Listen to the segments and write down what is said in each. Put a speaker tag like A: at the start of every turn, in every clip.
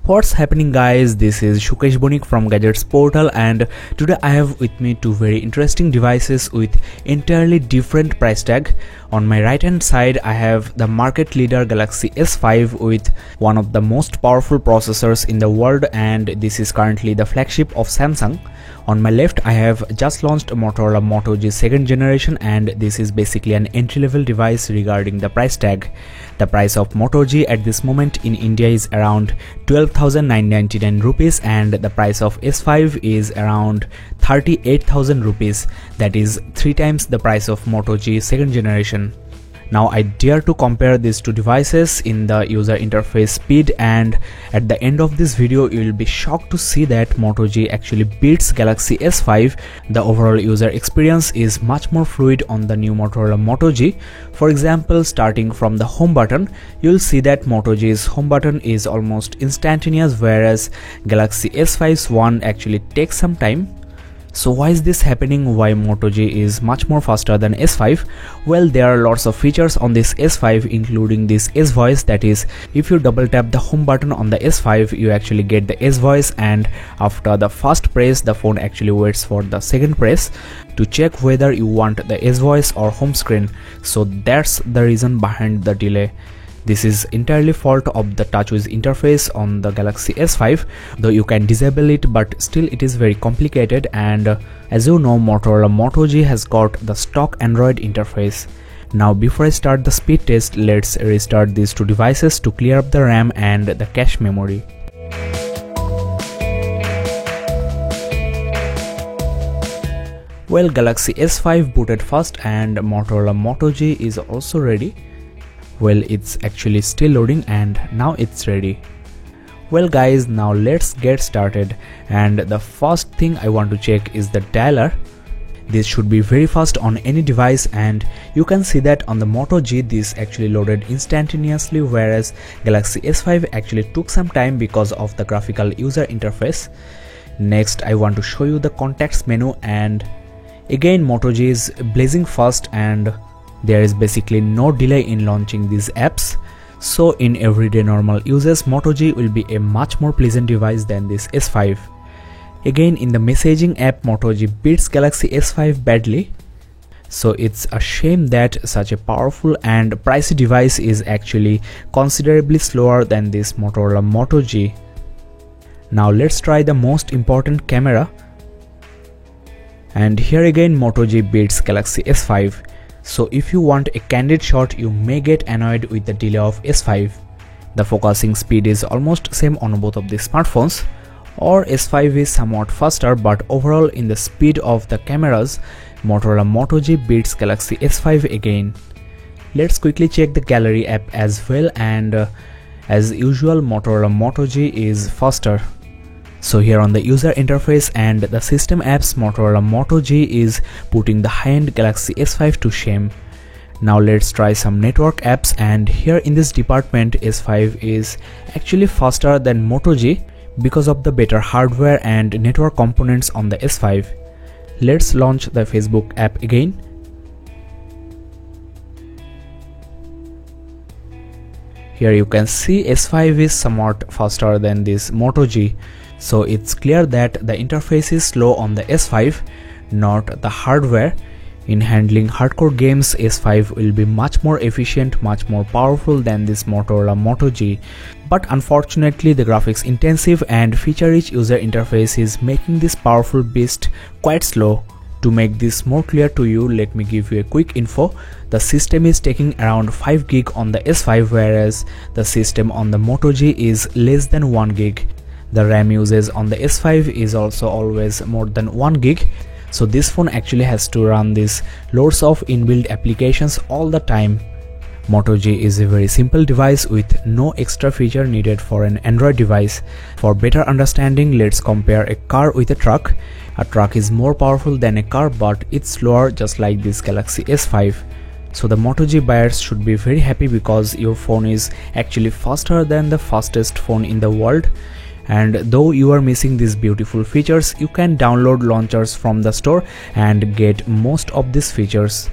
A: What's happening guys, this is Shukesh Bonik from Gadgets Portal, and today I have with me two very interesting devices with entirely different price tag. On my right hand side I have the market leader Galaxy S5 with one of the most powerful processors in the world, and this is currently the flagship of Samsung. On my left I have just launched Motorola Moto G 2nd generation, and this is basically an entry-level device regarding the price tag. The price of Moto G at this moment in India is around 12,999 rupees, and the price of S5 is around 38,000 rupees. That is 3 times the price of Moto G 2nd generation. Now I dare to compare these two devices in the user interface speed, and at the end of this video you will be shocked to see that Moto G actually beats Galaxy S5. The overall user experience is much more fluid on the new Motorola Moto G. For example, starting from the home button, you'll see that Moto G's home button is almost instantaneous, whereas Galaxy S5's one actually takes some time. So why is this happening? Why Moto G is much more faster than S5? Well, there are lots of features on this S5, including this S Voice. That is, if you double tap the home button on the S5, you actually get the S Voice, and after the first press the phone actually waits for the second press to check whether you want the S Voice or home screen. So that's the reason behind the delay. This is entirely fault of the TouchWiz interface on the Galaxy S5, though you can disable it, but still it is very complicated. And as you know, Motorola Moto G has got the stock Android interface. Now before I start the speed test, let's restart these two devices to clear up the RAM and the cache memory. Well, Galaxy S5 booted fast and Motorola Moto G is also ready. Well, it's actually still loading, and now it's ready. Well guys, now let's get started, and the first thing I want to check is the dialer. This should be very fast on any device, and you can see that on the Moto G this actually loaded instantaneously, whereas Galaxy S5 actually took some time because of the graphical user interface. Next I want to show you the contacts menu, and again Moto G is blazing fast and there is basically no delay in launching these apps. So in everyday normal uses, Moto G will be a much more pleasant device than this S5. Again, in the messaging app, Moto G beats Galaxy S5 badly. So it's a shame that such a powerful and pricey device is actually considerably slower than this Motorola Moto G. Now let's try the most important camera. And here again Moto G beats Galaxy S5. So if you want a candid shot, you may get annoyed with the delay of S5. The focusing speed is almost same on both of the smartphones, or S5 is somewhat faster, but overall in the speed of the cameras, Motorola Moto G beats Galaxy S5 again. Let's quickly check the gallery app as well, and as usual Motorola Moto G is faster. So here on the user interface and the system apps, Motorola Moto G is putting the high-end Galaxy S5 to shame. Now let's try some network apps, and here in this department S5 is actually faster than Moto G because of the better hardware and network components on the S5. Let's launch the Facebook app again. Here you can see S5 is somewhat faster than this Moto G. So it's clear that the interface is slow on the S5, not the hardware. In handling hardcore games, S5 will be much more efficient, much more powerful than this Motorola Moto G. But unfortunately the graphics intensive and feature rich user interface is making this powerful beast quite slow. To make this more clear to you, let me give you a quick info. The system is taking around 5 GB on the S5, whereas the system on the Moto G is less than 1 GB. The RAM usage on the S5 is also always more than 1 GB. So this phone actually has to run these loads of inbuilt applications all the time. Moto G is a very simple device with no extra feature needed for an Android device. For better understanding, let's compare a car with a truck. A truck is more powerful than a car, but it's slower, just like this Galaxy S5. So the Moto G buyers should be very happy because your phone is actually faster than the fastest phone in the world. And though you are missing these beautiful features, you can download launchers from the store and get most of these features.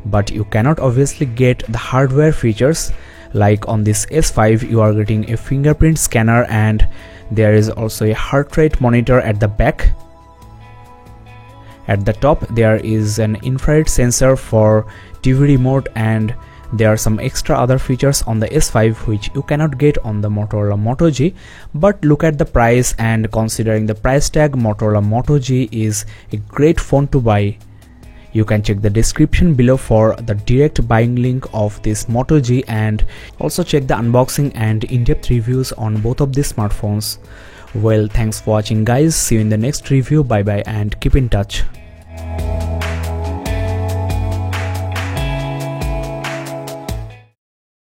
A: But you cannot obviously get the hardware features. Like on this S5 you are getting a fingerprint scanner, and There is also a heart rate monitor at the back. At the top there is an infrared sensor for TV remote, and there are some extra other features on the S5 which you cannot get on the Motorola Moto G. But look at the price, and considering the price tag, Motorola Moto G is a great phone to buy. You can check the description below for the direct buying link of this Moto G, and also check the unboxing and in-depth reviews on both of these smartphones. Well, thanks for watching guys. See you in the next review. Bye bye and keep in touch.